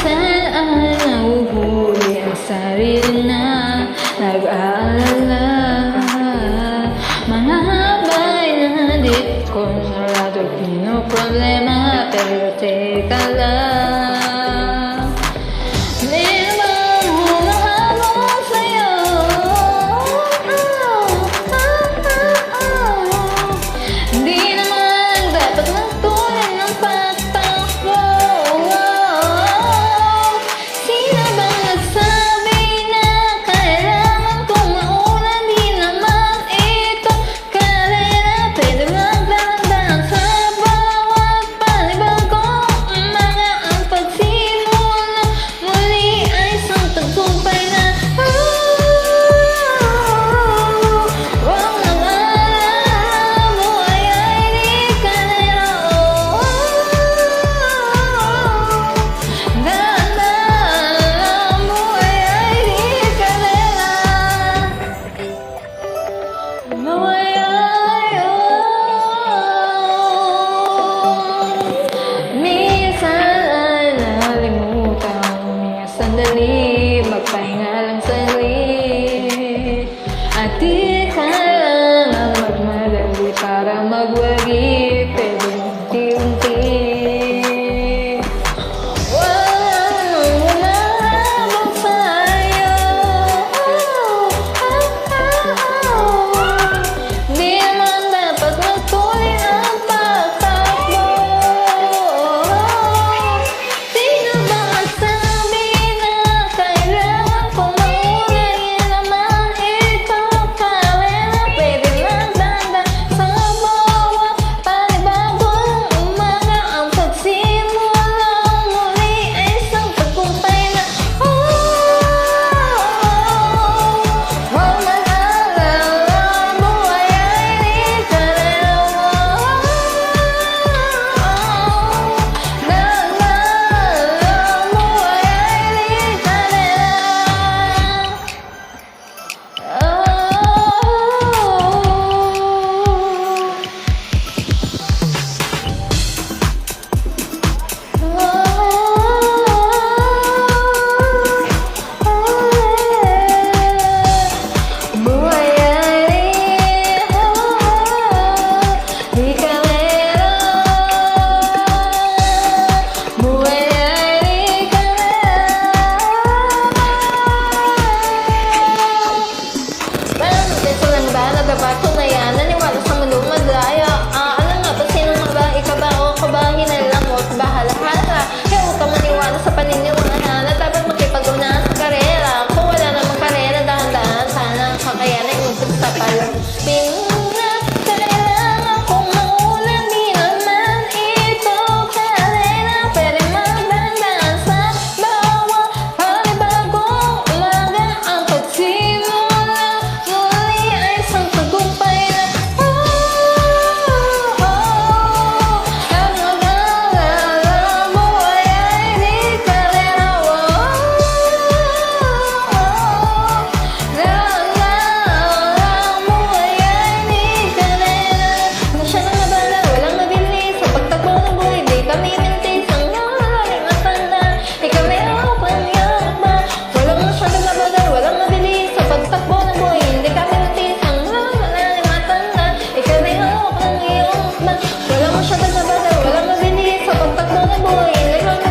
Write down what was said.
Minsan ay nahuhuli ang sarili na nag-aalala. Mga habay na di konsolado, pinoproblema, pero teka lang, di naman humahabol sa'yo. Di naman dapat magtuloy ng pagtakbo. Sino ba nagsabi na kailangan kong mauna? Di naman ito karera, pwede magdahan sa bawat panibagong umaga. Ang pagsimula muli ay isang tagumpay na huwag mag-alala, buhay ay di karera. Dahan-dahan, buhay ay di karera. Buhay ay minsan ay nalimutan huminga sandali, magpahinga lang saglit. At di kailangan magmadali para magwagi, pwede unti-unti. Walang humahabol sa'yo. Di naman dapat magtuloy ang pagtakbo. Sino ba nagsabi na kailangan kong mauna? Di naman ito karera, pwede magdahan sa bawat panibagong umaga. Ang pagsimula muli ay isang tagumpay na huwag mag-alala, buhay ay di karera. Dahan-dahan, buhay ay di buhay ay di karera. Buhay ay di karera. Parang beso lang ba? Nagbabato na yan. Naniwala sa mundo madaya. Ano nga ba? Sino nga ba? Ikaw ba o kabahin na lang? Huwag bahala-hala. Kaya huwag ka maniwala sa paniniwala na dapat makipag-unahan sa karera. Kung wala namang karera, dahan-dahan sana ang kakayanan yung pagsapalang. Pinuna, kailangan kong mauna. Di naman ito karera, pwede magdahan sa bawat panibagong umaga. Ang pagsimula muli ay isang tagumpay na huwag mag-alala, buhay ay di karera. Dahan-dahan, buhay ay di karera. Masya na nabala, walang mabilis sa pagtakbo ng buhay. Di kami mintis ang malalim at tanda. Ikaw may hawak ng iyong ba? Walang masyadong nabagal, walang mabilis sa pagtakbo ng buhay. Hindi kami mintis ang malalim at tanda. Ikaw may hawak ng iyong ba? Walang masyadong nabagal, walang mabilis sa pagtakbo ng buhay. Hindi kami